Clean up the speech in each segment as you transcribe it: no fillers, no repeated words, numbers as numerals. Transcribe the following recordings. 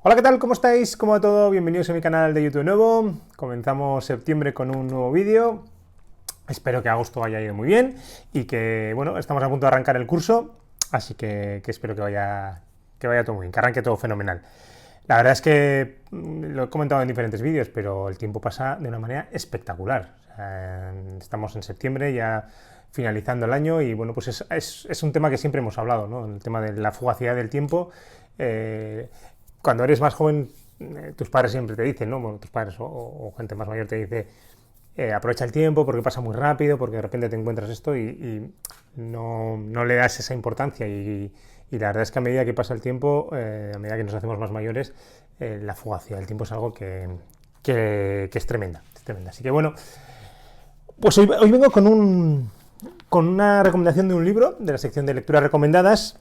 Hola, ¿qué tal? ¿Cómo estáis? ¿Cómo va todo? Bienvenidos a mi canal de YouTube nuevo. Comenzamos septiembre con un nuevo vídeo. Espero que agosto haya ido muy bien y que, bueno, estamos a punto de arrancar el curso, así que espero que vaya todo muy bien, que arranque todo fenomenal. La verdad es que lo he comentado en diferentes vídeos, pero el tiempo pasa de una manera espectacular. O sea, estamos en septiembre, ya finalizando el año, y bueno, pues es un tema que siempre hemos hablado, ¿no? El tema de la fugacidad del tiempo. Eh, Cuando eres más joven, tus padres siempre te dicen, ¿no? Bueno, tus padres o gente más mayor te dice, aprovecha el tiempo porque pasa muy rápido, porque de repente te encuentras esto y no le das esa importancia. Y la verdad es que a medida que pasa el tiempo, a medida que nos hacemos más mayores, la fugacidad del tiempo es algo que es tremenda, es tremenda. Así que bueno, pues hoy vengo con una recomendación de un libro, de la sección de lecturas recomendadas.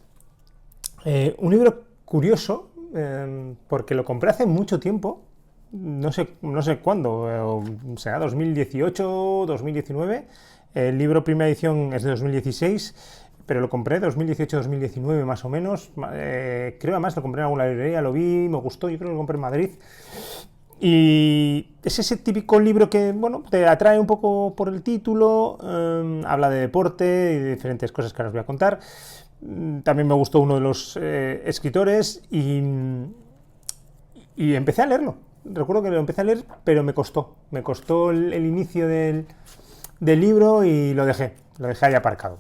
Un libro curioso, porque lo compré hace mucho tiempo, no sé cuándo, será 2018, 2019. El libro primera edición es de 2016, pero lo compré 2018-2019 más o menos. Creo además lo compré en alguna librería, lo vi, me gustó, yo creo que lo compré en Madrid. Y es ese típico libro que, bueno, te atrae un poco por el título, habla de deporte y de diferentes cosas que ahora os voy a contar. También me gustó uno de los escritores y empecé a leerlo. Recuerdo que lo empecé a leer, pero me costó. Me costó el inicio del libro y lo dejé ahí aparcado.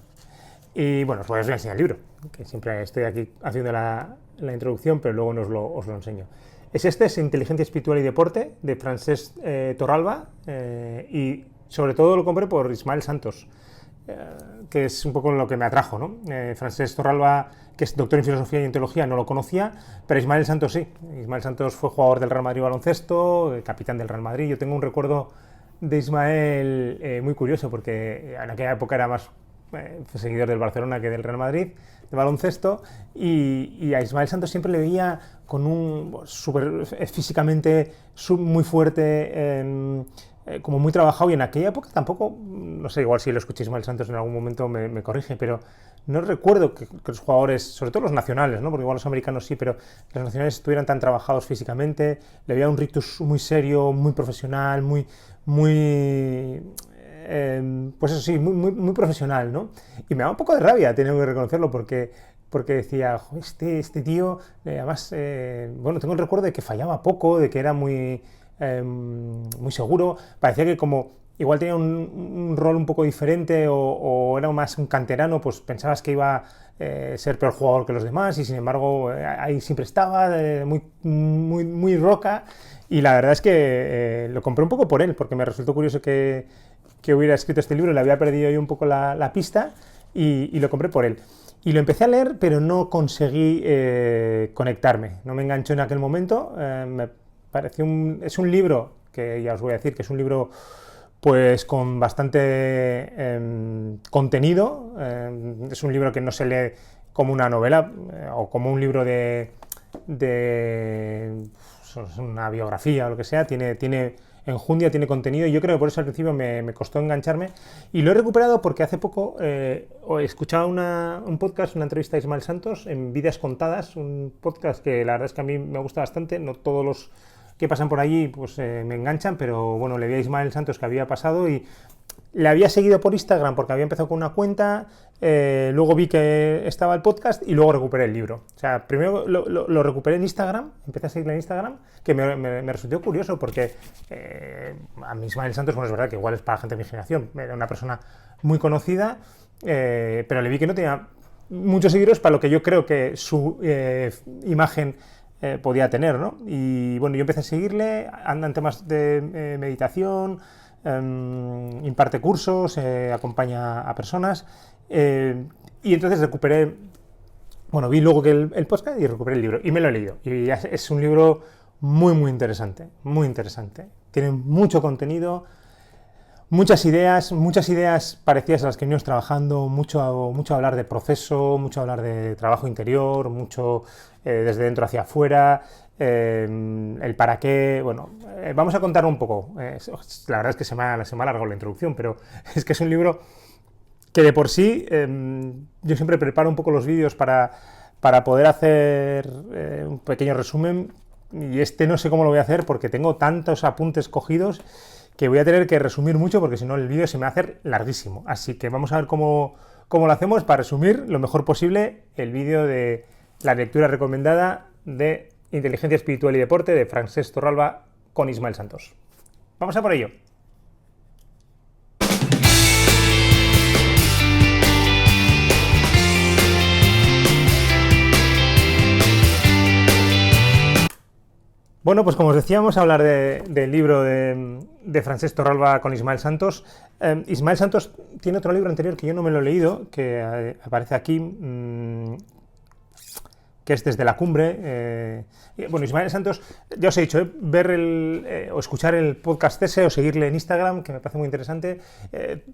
Y bueno, os voy a enseñar el libro, que siempre estoy aquí haciendo la introducción, pero luego os lo enseño. Es Inteligencia Espiritual y Deporte, de Francesc Torralba, y sobre todo lo compré por Ismael Santos, que es un poco lo que me atrajo, ¿no? Francesc Torralba, que es doctor en Filosofía y en Teología, no lo conocía, pero Ismael Santos sí. Ismael Santos fue jugador del Real Madrid baloncesto, capitán del Real Madrid. Yo tengo un recuerdo de Ismael muy curioso, porque en aquella época era más seguidor del Barcelona que del Real Madrid, de baloncesto, y a Ismael Santos siempre le veía con un super, físicamente muy fuerte, como muy trabajado, y en aquella época tampoco, no sé, igual si lo escuché Ismael Santos en algún momento me corrige, pero no recuerdo que los jugadores, sobre todo los nacionales, ¿no? Porque igual los americanos sí, pero los nacionales estuvieran tan trabajados físicamente. Le veía un rictus muy serio, muy profesional, muy pues eso sí, muy profesional, ¿no? Y me da un poco de rabia, tengo que reconocerlo, porque decía, este tío, además, bueno, tengo el recuerdo de que fallaba poco, de que era muy seguro. Parecía que como igual tenía un rol un poco diferente, o era más un canterano, pues pensabas que iba a ser peor jugador que los demás, y sin embargo ahí siempre estaba, muy roca. Y la verdad es que lo compré un poco por él, porque me resultó curioso que hubiera escrito este libro. Le había perdido yo un poco la pista, y lo compré por él. Y lo empecé a leer, pero no conseguí conectarme. No me enganchó en aquel momento. Me pareció es un libro que ya os voy a decir que es un libro pues con bastante contenido. Es un libro que no se lee como una novela, o como un libro de una biografía o lo que sea. Tiene enjundia, tiene contenido, y yo creo que por eso al principio me costó engancharme, y lo he recuperado porque hace poco escuchaba un podcast, una entrevista a Ismael Santos en Vidas Contadas, un podcast que la verdad es que a mí me gusta bastante. No todos los que pasan por allí pues me enganchan, pero bueno, le vi a Ismael Santos que había pasado, y le había seguido por Instagram porque había empezado con una cuenta, luego vi que estaba el podcast y luego recuperé el libro. O sea, primero lo recuperé en Instagram, empecé a seguirle en Instagram, que me resultó curioso porque a mí Ismael Santos, bueno, es verdad que igual es para gente de mi generación, era una persona muy conocida, pero le vi que no tenía muchos seguidores para lo que yo creo que su imagen podía tener, ¿no? Y bueno, yo empecé a seguirle, anda en temas de meditación, imparte cursos, acompaña a personas, y entonces recuperé, bueno, vi luego que el podcast y recuperé el libro y me lo he leído. Y es un libro muy interesante, muy interesante. Tiene mucho contenido, muchas ideas parecidas a las que venimos trabajando, mucho hablar de proceso, mucho hablar de trabajo interior, mucho desde dentro hacia afuera, el para qué. Bueno, vamos a contar un poco. La verdad es que se me ha alargado la introducción, pero es que es un libro que de por sí yo siempre preparo un poco los vídeos para poder hacer un pequeño resumen, y este no sé cómo lo voy a hacer porque tengo tantos apuntes cogidos que voy a tener que resumir mucho porque si no el vídeo se me va a hacer larguísimo. Así que vamos a ver cómo lo hacemos para resumir lo mejor posible el vídeo de la lectura recomendada de Inteligencia Espiritual y Deporte de Francesc Torralba con Ismael Santos. Vamos a por ello. Bueno, pues como os decía, vamos a hablar del libro de Francesc Torralba con Ismael Santos. Ismael Santos tiene otro libro anterior que yo no me lo he leído, que aparece aquí, que es Desde la Cumbre. Bueno, Ismael Santos, ya os he dicho, ver o escuchar el podcast ese o seguirle en Instagram, que me parece muy interesante.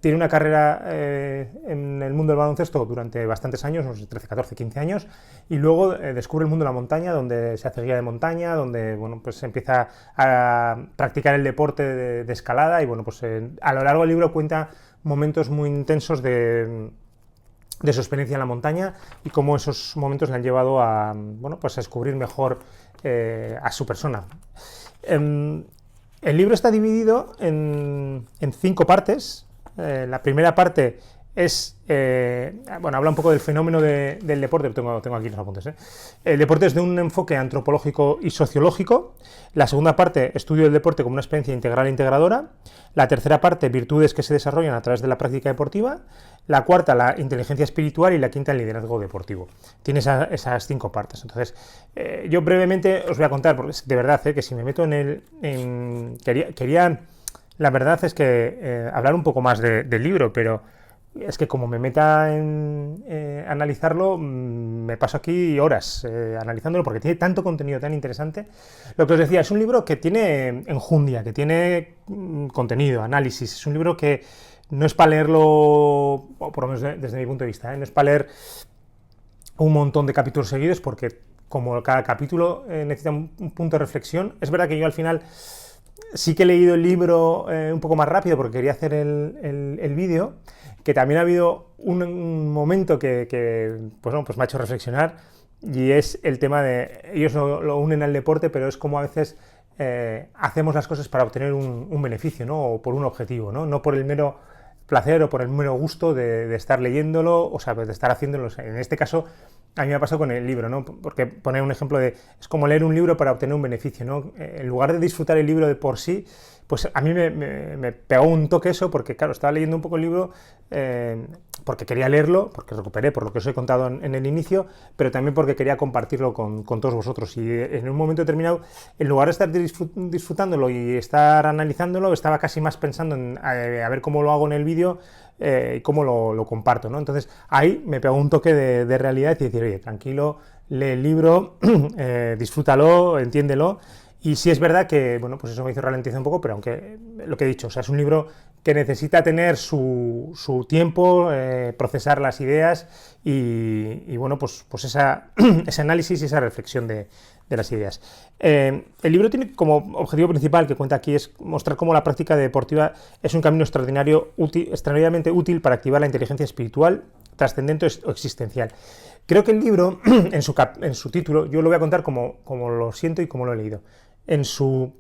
Tiene una carrera en el mundo del baloncesto durante bastantes años, unos 13, 14, 15 años, y luego descubre el mundo de la montaña, donde se hace guía de montaña, donde bueno, pues empieza a practicar el deporte de escalada, y bueno, pues a lo largo del libro cuenta momentos muy intensos de su experiencia en la montaña y cómo esos momentos le han llevado a, bueno, pues a descubrir mejor a su persona. El libro está dividido en 5 partes. La primera parte es, bueno, habla un poco del fenómeno del deporte, tengo aquí los apuntes. El deporte es de un enfoque antropológico y sociológico. La segunda parte, estudio del deporte como una experiencia integral e integradora. La tercera parte, virtudes que se desarrollan a través de la práctica deportiva. La cuarta, la inteligencia espiritual, y la quinta, el liderazgo deportivo. Tiene esas 5 partes. Entonces, yo brevemente os voy a contar, porque de verdad, que si me meto quería, la verdad es que hablar un poco más del libro, pero es que como me meta en analizarlo, me paso aquí horas analizándolo porque tiene tanto contenido tan interesante. Lo que os decía, es un libro que tiene enjundia, que tiene contenido, análisis. Es un libro que no es para leerlo, o por lo menos desde mi punto de vista, no es para leer un montón de capítulos seguidos, porque como cada capítulo necesita un punto de reflexión. Es verdad que yo al final sí que he leído el libro un poco más rápido porque quería hacer el vídeo, que también ha habido un momento que pues, bueno, pues me ha hecho reflexionar, y es el tema de, ellos lo unen al deporte, pero es como a veces hacemos las cosas para obtener un beneficio, ¿no? O por un objetivo, no por el mero placer o por el mero gusto de estar leyéndolo, o sea, de estar haciéndolo. En este caso, a mí me ha pasado con el libro, ¿no? Porque poner un ejemplo es como leer un libro para obtener un beneficio, ¿no? En lugar de disfrutar el libro de por sí, pues a mí me pegó un toque eso, porque claro, estaba leyendo un poco el libro porque quería leerlo, porque recuperé por lo que os he contado en el inicio, pero también porque quería compartirlo con todos vosotros. Y en un momento determinado, en lugar de estar disfrutándolo y estar analizándolo, estaba casi más pensando en a ver cómo lo hago en el vídeo y cómo lo comparto, ¿no? Entonces ahí me pegó un toque de realidad y decir, oye, tranquilo, lee el libro, disfrútalo, entiéndelo. Y sí es verdad que, bueno, pues eso me hizo ralentizar un poco, pero aunque lo que he dicho, o sea, es un libro que necesita tener su tiempo, procesar las ideas y bueno, pues ese análisis y esa reflexión de las ideas. El libro tiene como objetivo principal, que cuenta aquí, es mostrar cómo la práctica deportiva es un camino extraordinariamente útil para activar la inteligencia espiritual, trascendente o existencial. Creo que el libro, en su título, yo lo voy a contar como lo siento y como lo he leído. En su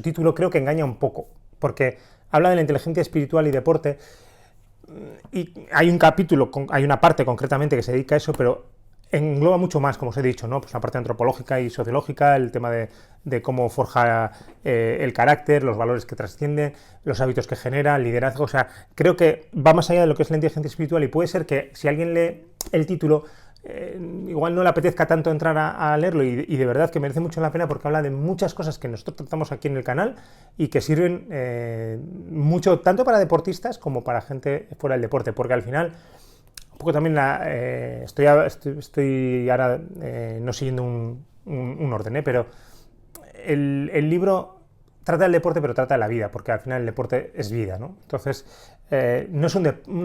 título creo que engaña un poco, porque habla de la inteligencia espiritual y deporte, y hay un capítulo, hay una parte concretamente que se dedica a eso, pero engloba mucho más, como os he dicho, ¿no? Pues la parte antropológica y sociológica, el tema de cómo forja el carácter, los valores que trascienden, los hábitos que genera, el liderazgo. O sea, creo que va más allá de lo que es la inteligencia espiritual, y puede ser que si alguien lee el título, igual no le apetezca tanto entrar a leerlo, y de verdad que merece mucho la pena, porque habla de muchas cosas que nosotros tratamos aquí en el canal y que sirven mucho tanto para deportistas como para gente fuera del deporte, porque al final un poco también estoy ahora no siguiendo un orden, pero el libro trata del deporte, pero trata de la vida, porque al final el deporte es vida, ¿no? Entonces, no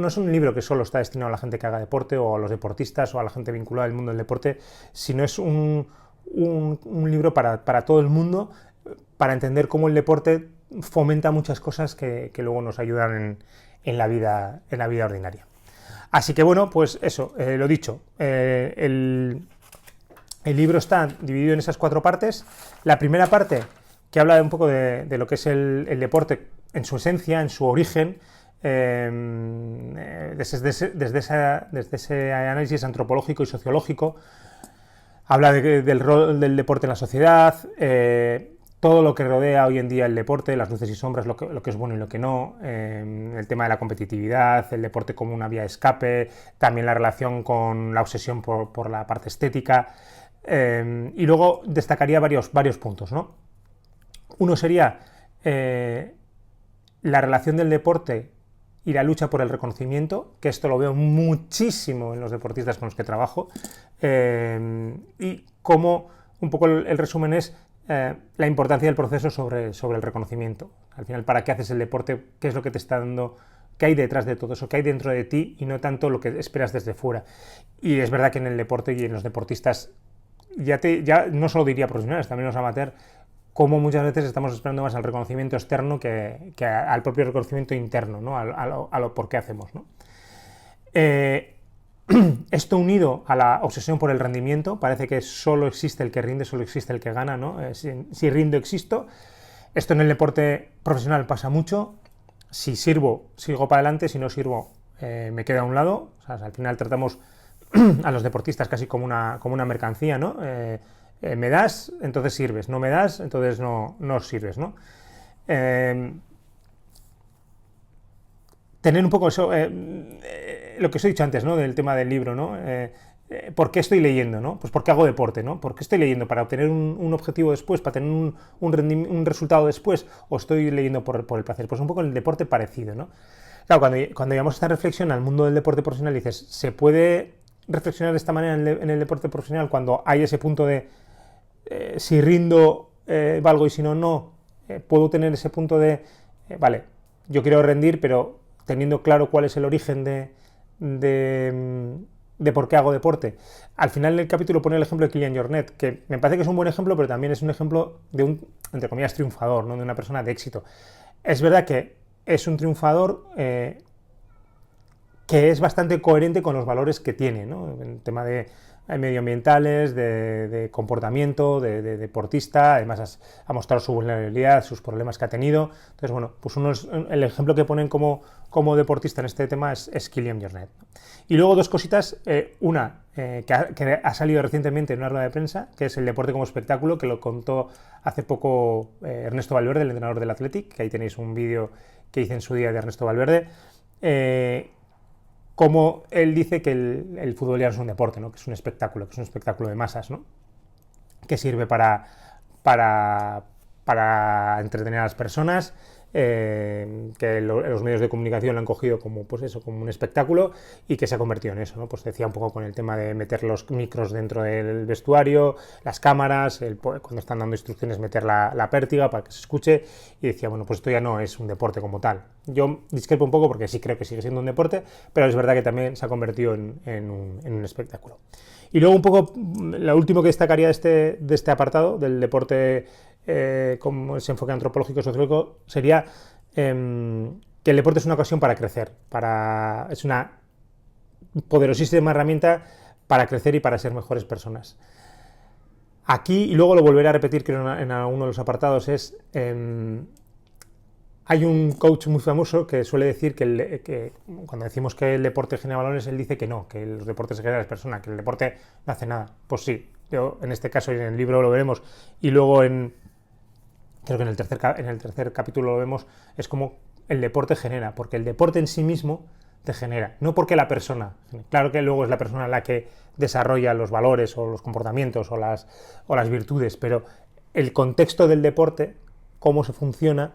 es un libro que solo está destinado a la gente que haga deporte o a los deportistas o a la gente vinculada al mundo del deporte, sino es un libro para todo el mundo, para entender cómo el deporte fomenta muchas cosas que luego nos ayudan en la vida ordinaria. Así que bueno, pues eso, lo dicho, el El libro está dividido en esas 4 partes. La primera parte, que habla un poco de lo que es el deporte en su esencia, en su origen, desde ese análisis antropológico y sociológico. Habla del rol del deporte en la sociedad, todo lo que rodea hoy en día el deporte, las luces y sombras, lo que es bueno y lo que no, el tema de la competitividad, el deporte como una vía de escape, también la relación con la obsesión por la parte estética, y luego destacaría varios puntos, ¿no? Uno sería la relación del deporte y la lucha por el reconocimiento, que esto lo veo muchísimo en los deportistas con los que trabajo, y como un poco el resumen es la importancia del proceso sobre el reconocimiento. Al final, ¿para qué haces el deporte? ¿Qué es lo que te está dando? ¿Qué hay detrás de todo eso? ¿Qué hay dentro de ti? Y no tanto lo que esperas desde fuera. Y es verdad que en el deporte y en los deportistas, ya no solo diría profesionales, también los amateurs, como muchas veces estamos esperando más al reconocimiento externo que al propio reconocimiento interno, ¿no? a lo por qué hacemos, ¿no? Esto unido a la obsesión por el rendimiento, parece que solo existe el que rinde, solo existe el que gana, ¿no? Si rindo, existo. Esto en el deporte profesional pasa mucho. Si sirvo, sigo para adelante. Si no sirvo, me quedo a un lado. O sea, al final tratamos a los deportistas casi como una mercancía, ¿no? Me das, entonces sirves. No me das, entonces no sirves, ¿no? Tener un poco eso, lo que os he dicho antes, ¿no? Del tema del libro, ¿no? ¿Por qué estoy leyendo, no? Pues porque hago deporte, ¿no? ¿Por qué estoy leyendo? ¿Para obtener un objetivo después? ¿Para tener un resultado después? ¿O estoy leyendo por el placer? Pues un poco en el deporte parecido, ¿no? Claro, cuando llevamos esta reflexión al mundo del deporte profesional, dices, ¿se puede reflexionar de esta manera en el deporte profesional cuando hay ese punto de si rindo, valgo, y si no, no? Puedo tener ese punto de, vale, yo quiero rendir, pero teniendo claro cuál es el origen de por qué hago deporte. Al final del capítulo pone el ejemplo de Kilian Jornet, que me parece que es un buen ejemplo, pero también es un ejemplo de un, entre comillas, triunfador, ¿no? De una persona de éxito. Es verdad que es un triunfador que es bastante coherente con los valores que tiene, ¿no? En el tema de medioambientales, de comportamiento, de deportista. Además ha mostrado su vulnerabilidad, sus problemas que ha tenido. Entonces, bueno, pues el ejemplo que ponen como deportista en este tema es Kilian Jornet. Y luego 2 cositas, una que ha salido recientemente en una rueda de prensa, que es el deporte como espectáculo, que lo contó hace poco Ernesto Valverde, el entrenador del Athletic, que ahí tenéis un vídeo que hice en su día de Ernesto Valverde, como él dice que el fútbol ya no es un deporte, ¿no? Que es un espectáculo de masas, ¿no? Que sirve para entretener a las personas, que los medios de comunicación lo han cogido como, pues eso, como un espectáculo, y que se ha convertido en eso, ¿no? Pues decía un poco con el tema de meter los micros dentro del vestuario, las cámaras, cuando están dando instrucciones meter la pértiga para que se escuche, y decía, bueno, pues esto ya no es un deporte como tal. Yo discrepo un poco porque sí creo que sigue siendo un deporte, pero es verdad que también se ha convertido en un espectáculo. Y luego un poco, lo último que destacaría de este apartado, del deporte como ese enfoque antropológico sociológico, sería que el deporte es una ocasión para crecer, es una poderosísima herramienta para crecer y para ser mejores personas. Aquí, y luego lo volveré a repetir creo en alguno de los apartados, hay un coach muy famoso que suele decir que cuando decimos que el deporte genera valores, él dice que no, que los deportes generan a las personas, que el deporte no hace nada. Pues sí, yo en este caso y en el libro lo veremos, y luego creo que en el tercer capítulo lo vemos, es como el deporte genera, porque el deporte en sí mismo te genera, no porque la persona, claro que luego es la persona la que desarrolla los valores o los comportamientos o las virtudes, pero el contexto del deporte, cómo se funciona,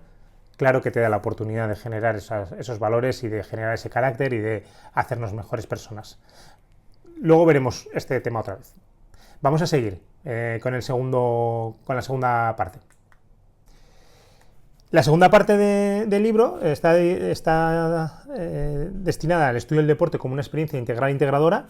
claro que te da la oportunidad de generar esos valores y de generar ese carácter y de hacernos mejores personas. Luego veremos este tema otra vez. Vamos a seguir con la segunda parte. La segunda parte del libro está destinada al estudio del deporte como una experiencia integral e integradora.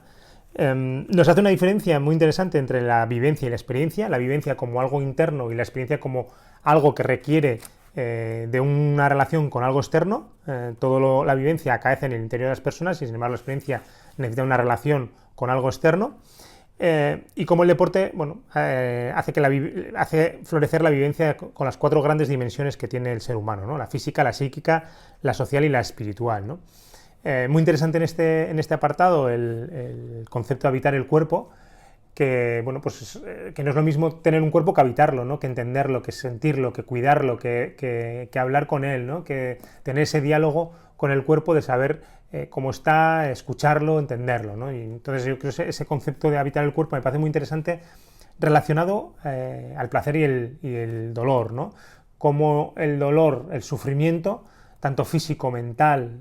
Nos hace una diferencia muy interesante entre la vivencia y la experiencia. La vivencia como algo interno y la experiencia como algo que requiere de una relación con algo externo. La vivencia acaece en el interior de las personas y sin embargo la experiencia necesita una relación con algo externo. Y como el deporte, bueno, hace florecer la vivencia con las 4 grandes dimensiones que tiene el ser humano, ¿no? La física, la psíquica, la social y la espiritual, ¿no? Muy interesante en este apartado el concepto de habitar el cuerpo, que, bueno, pues, que no es lo mismo tener un cuerpo que habitarlo, ¿no? Que entenderlo, que sentirlo, que cuidarlo, que hablar con él, ¿no? Que tener ese diálogo con el cuerpo de saber cómo está, escucharlo, entenderlo, ¿no? Y entonces yo creo que ese concepto de habitar el cuerpo me parece muy interesante relacionado al placer y el dolor, ¿no? Como el dolor, el sufrimiento, tanto físico, mental,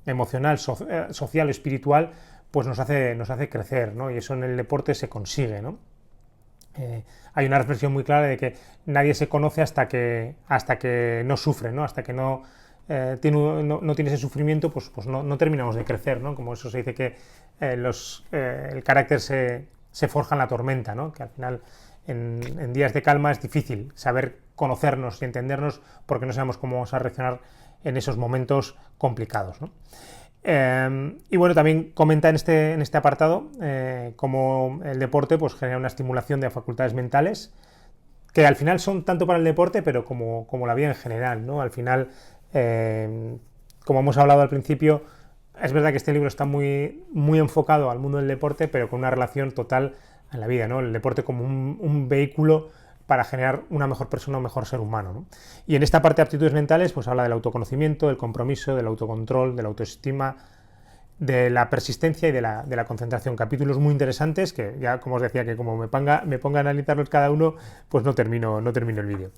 emocional, social, espiritual, pues nos hace crecer, ¿no? Y eso en el deporte se consigue, ¿no? Hay una reflexión muy clara de que nadie se conoce hasta que no sufre, ¿no? Hasta que no tiene ese sufrimiento, pues no terminamos de crecer, ¿no? Como eso se dice que el carácter se forja en la tormenta, ¿no? Que al final en días de calma es difícil saber conocernos y entendernos porque no sabemos cómo vamos a reaccionar en esos momentos complicados, ¿no? Y bueno, también comenta en este apartado cómo el deporte pues, genera una estimulación de facultades mentales que al final son tanto para el deporte pero como la vida en general, ¿no? Al final, como hemos hablado al principio, es verdad que este libro está muy enfocado al mundo del deporte, pero con una relación total en la vida, ¿no? El deporte como un vehículo para generar una mejor persona, un mejor ser humano, ¿no? Y en esta parte de aptitudes mentales, pues habla del autoconocimiento, del compromiso, del autocontrol, de la autoestima, de la persistencia y de la concentración. Capítulos muy interesantes que ya, como os decía, que como me ponga a analizarlos cada uno, pues no termino el vídeo.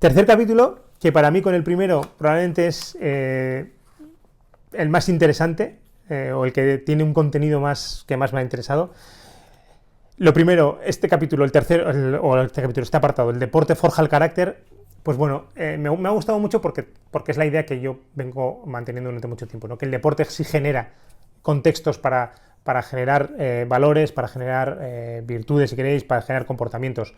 Tercer capítulo, que para mí con el primero probablemente es el más interesante, o el que tiene un contenido que más me ha interesado. Lo primero, este apartado, el deporte forja el carácter, pues bueno, me ha gustado mucho porque es la idea que yo vengo manteniendo durante mucho tiempo, ¿no? Que el deporte sí genera contextos para generar valores, para generar virtudes, si queréis, para generar comportamientos.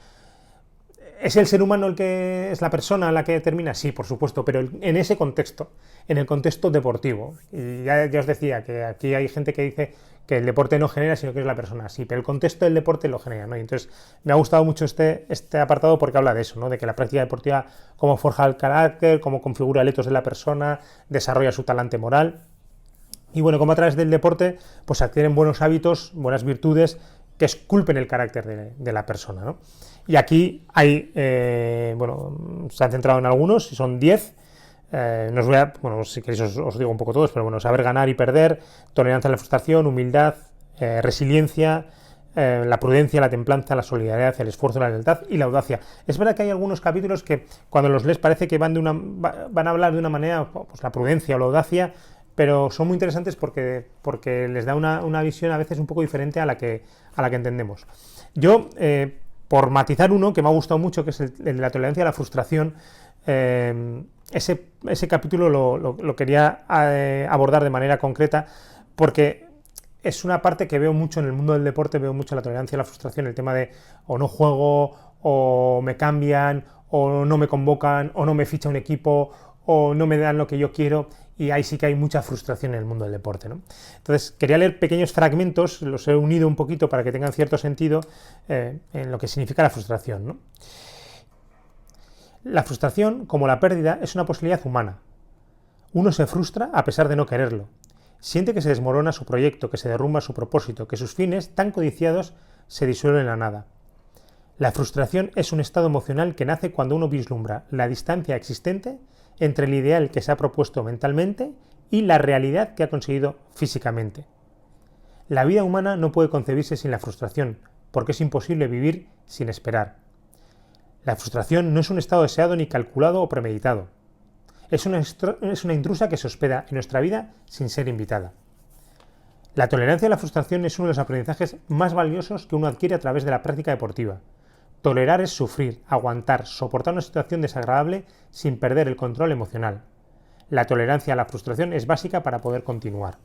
¿Es el ser humano el que es la persona la que determina? Sí, por supuesto, pero en ese contexto, en el contexto deportivo. Y ya os decía que aquí hay gente que dice que el deporte no genera, sino que es la persona. Sí, pero el contexto del deporte lo genera, ¿no? Y entonces me ha gustado mucho este apartado porque habla de eso, ¿no? De que la práctica deportiva, cómo forja el carácter, cómo configura el ethos de la persona, desarrolla su talante moral. Y bueno, cómo a través del deporte pues adquieren buenos hábitos, buenas virtudes que esculpen el carácter de la persona, ¿no? Y aquí hay, se han centrado en algunos, son 10. No os voy a, si queréis os digo un poco todos, pero bueno, saber ganar y perder, tolerancia a la frustración, humildad, resiliencia, la prudencia, la templanza, la solidaridad, el esfuerzo, la lealtad y la audacia. Es verdad que hay algunos capítulos que cuando los lees parece que van a hablar de una manera, pues la prudencia o la audacia, pero son muy interesantes porque les da una visión a veces un poco diferente a la que entendemos. Yo, por matizar uno que me ha gustado mucho, que es el de la tolerancia a la frustración, ese capítulo lo quería abordar de manera concreta porque es una parte que veo mucho en el mundo del deporte, veo mucho la tolerancia a la frustración, el tema de o no juego, o me cambian, o no me convocan, o no me ficha un equipo, o no me dan lo que yo quiero, y ahí sí que hay mucha frustración en el mundo del deporte, ¿no? Entonces, quería leer pequeños fragmentos, los he unido un poquito para que tengan cierto sentido en lo que significa la frustración, ¿no? La frustración, como la pérdida, es una posibilidad humana. Uno se frustra a pesar de no quererlo. Siente que se desmorona su proyecto, que se derrumba su propósito, que sus fines, tan codiciados, se disuelven en la nada. La frustración es un estado emocional que nace cuando uno vislumbra la distancia existente entre el ideal que se ha propuesto mentalmente y la realidad que ha conseguido físicamente. La vida humana no puede concebirse sin la frustración, porque es imposible vivir sin esperar. La frustración no es un estado deseado ni calculado o premeditado. Es una intrusa que se hospeda en nuestra vida sin ser invitada. La tolerancia a la frustración es uno de los aprendizajes más valiosos que uno adquiere a través de la práctica deportiva. Tolerar es sufrir, aguantar, soportar una situación desagradable sin perder el control emocional. La tolerancia a la frustración es básica para poder continuar.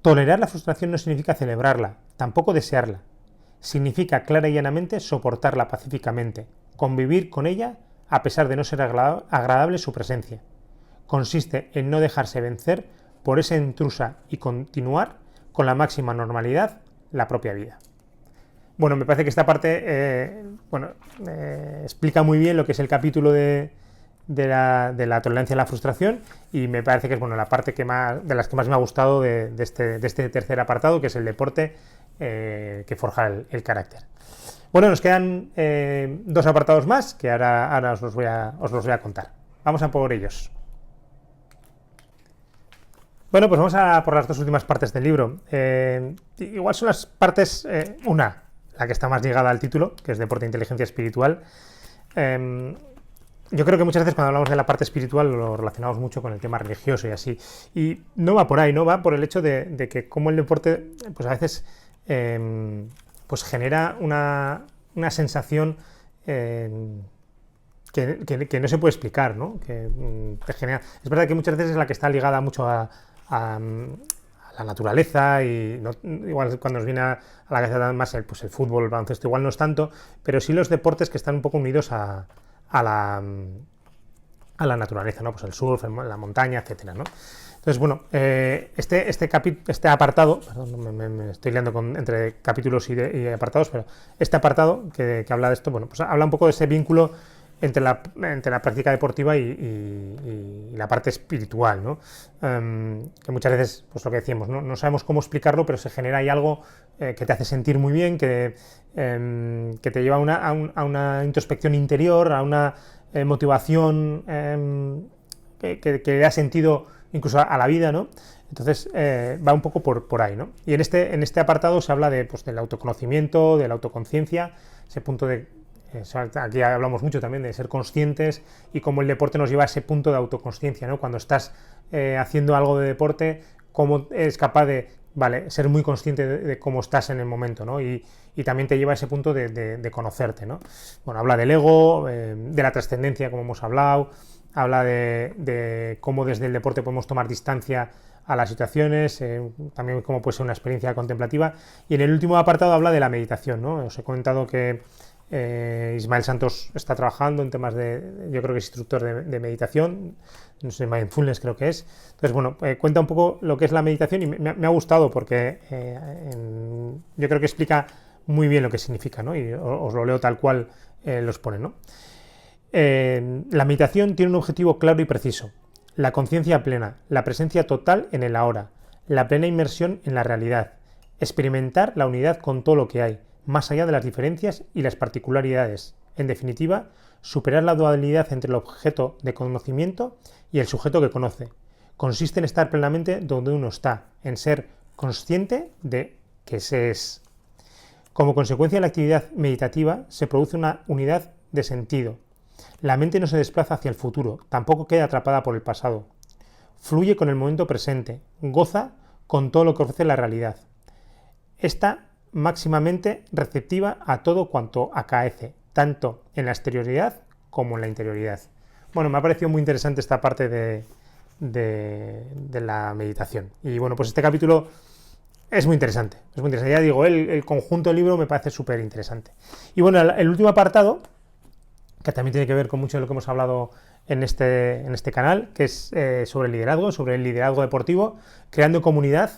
Tolerar la frustración no significa celebrarla, tampoco desearla. Significa clara y llanamente soportarla pacíficamente, convivir con ella a pesar de no ser agradable su presencia. Consiste en no dejarse vencer por esa intrusa y continuar con la máxima normalidad la propia vida. Bueno, me parece que esta parte explica muy bien lo que es el capítulo de la tolerancia a la frustración, y me parece que es la parte de las que más me ha gustado de este tercer apartado, que es el deporte que forja el carácter. Bueno, nos quedan 2 apartados más que ahora os los voy a contar. Vamos a por ellos. Bueno, pues vamos a por las 2 últimas partes del libro. Igual son las partes, la que está más ligada al título, que es deporte e inteligencia espiritual. Yo creo que muchas veces cuando hablamos de la parte espiritual lo relacionamos mucho con el tema religioso y así. Y no va por ahí, no va por el hecho de que como el deporte, pues a veces pues genera una sensación que no se puede explicar, ¿no? Que te genera. Es verdad que muchas veces es la que está ligada mucho a la naturaleza, y igual cuando nos viene a la cabeza más el fútbol, el baloncesto, igual no es tanto, pero sí los deportes que están un poco unidos a la naturaleza, ¿no? Pues el surf, la montaña, etcétera, ¿no? Entonces, bueno, este apartado, perdón, me estoy liando entre capítulos y apartados, pero este apartado que habla de esto, pues habla un poco de ese vínculo entre la práctica deportiva y la parte espiritual, ¿no? Que muchas veces, pues lo que decíamos, no sabemos cómo explicarlo, pero se genera ahí algo que te hace sentir muy bien, que te lleva a una introspección interior, a una motivación que le da sentido incluso a la vida, ¿no? Entonces va un poco por ahí, ¿no? Y en este apartado se habla del autoconocimiento, de la autoconciencia, ese punto aquí hablamos mucho también de ser conscientes, y cómo el deporte nos lleva a ese punto de autoconsciencia, ¿no? Cuando estás haciendo algo de deporte, cómo eres capaz de ser muy consciente de cómo estás en el momento, ¿no? Y también te lleva a ese punto de conocerte, ¿no? Bueno, habla del ego, de la trascendencia, como hemos hablado, habla de cómo desde el deporte podemos tomar distancia a las situaciones, también cómo puede ser una experiencia contemplativa, y en el último apartado habla de la meditación, ¿no? Os he comentado que Ismael Santos está trabajando en temas yo creo que es instructor de meditación, no sé, mindfulness creo que es. Entonces, bueno, cuenta un poco lo que es la meditación, y me ha gustado porque yo creo que explica muy bien lo que significa, ¿no? Y os lo leo tal cual los pone, ¿no? La meditación tiene un objetivo claro y preciso: la conciencia plena, la presencia total en el ahora, la plena inmersión en la realidad, experimentar la unidad con todo lo que hay, más allá de las diferencias y las particularidades. En definitiva, superar la dualidad entre el objeto de conocimiento y el sujeto que conoce. Consiste en estar plenamente donde uno está, en ser consciente de que se es. Como consecuencia de la actividad meditativa se produce una unidad de sentido. La mente no se desplaza hacia el futuro, tampoco queda atrapada por el pasado. Fluye con el momento presente, goza con todo lo que ofrece la realidad. Está máximamente receptiva a todo cuanto acaece, tanto en la exterioridad como en la interioridad. Bueno, me ha parecido muy interesante esta parte de la meditación. Y bueno, pues este capítulo es muy interesante. Ya digo, el conjunto del libro me parece súper interesante. Y bueno, el último apartado, que también tiene que ver con mucho de lo que hemos hablado en este canal, que es sobre el liderazgo deportivo, creando comunidad.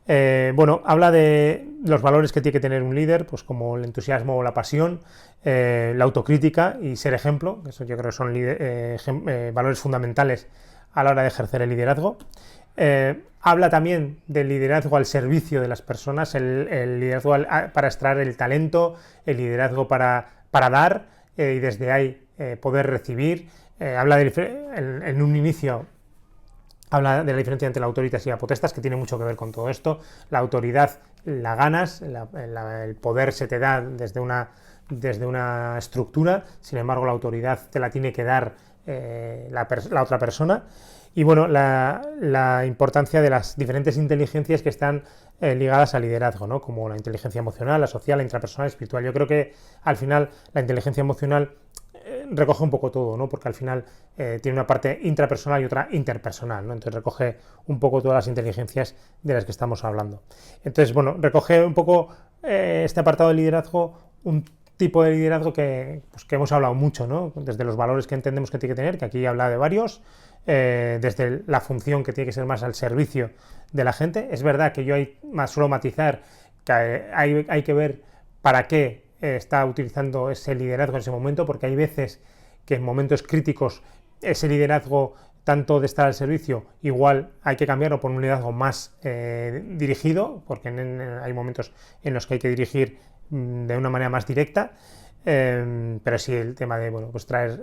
Habla de los valores que tiene que tener un líder, pues como el entusiasmo o la pasión, la autocrítica y ser ejemplo. Eso yo creo que son valores fundamentales a la hora de ejercer el liderazgo. Habla también del liderazgo al servicio de las personas, el liderazgo para extraer el talento, el liderazgo para dar, y desde ahí poder recibir. Habla en un inicio. Habla de la diferencia entre la autoritas y la potestas, que tiene mucho que ver con todo esto. La autoridad la ganas, el poder se te da desde una estructura, sin embargo la autoridad te la tiene que dar la otra persona. Y bueno, la importancia de las diferentes inteligencias que están ligadas al liderazgo, ¿no? Como la inteligencia emocional, la social, la intrapersonal, la espiritual. Yo creo que al final la inteligencia emocional recoge un poco todo, ¿no? Porque al final tiene una parte intrapersonal y otra interpersonal, ¿no? Entonces recoge un poco todas las inteligencias de las que estamos hablando. Entonces, bueno, recoge un poco este apartado de liderazgo, un tipo de liderazgo que hemos hablado mucho, ¿no? Desde los valores que entendemos que tiene que tener, que aquí habla de varios, desde la función que tiene que ser más al servicio de la gente. Es verdad que yo suelo matizar que hay que ver para qué está utilizando ese liderazgo en ese momento, porque hay veces que en momentos críticos ese liderazgo, tanto de estar al servicio, igual hay que cambiarlo por un liderazgo más dirigido, porque hay momentos en los que hay que dirigir de una manera más directa. Pero sí el tema de pues traer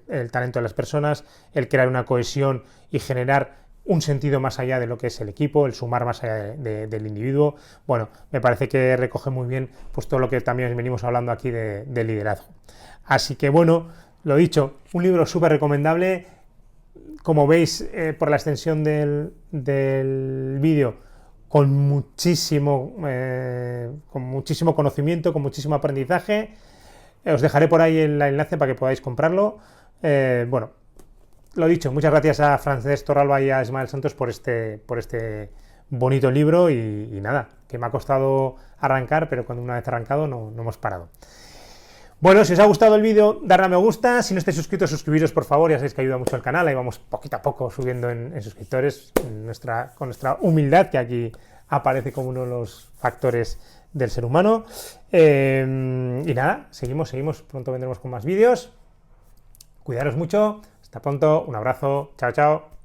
el talento de las personas, el crear una cohesión y generar un sentido más allá de lo que es el equipo, el sumar más allá del individuo. Bueno, me parece que recoge muy bien pues todo lo que también venimos hablando aquí de liderazgo. Así que bueno, lo dicho, un libro súper recomendable. Como veis por la extensión del vídeo, con muchísimo conocimiento, con muchísimo aprendizaje. Os dejaré por ahí el enlace para que podáis comprarlo. Bueno, lo dicho, muchas gracias a Francesc Torralba y a Ismael Santos por este bonito libro y nada, que me ha costado arrancar, pero cuando una vez arrancado no hemos parado. Bueno, si os ha gustado el vídeo, darle a me gusta. Si no estáis suscritos, suscribiros por favor, ya sabéis que ayuda mucho al canal. Ahí vamos poquito a poco subiendo en suscriptores con nuestra humildad, que aquí aparece como uno de los factores del ser humano. Y nada, seguimos, pronto vendremos con más vídeos. Cuidaros mucho, hasta pronto, un abrazo, chao, chao.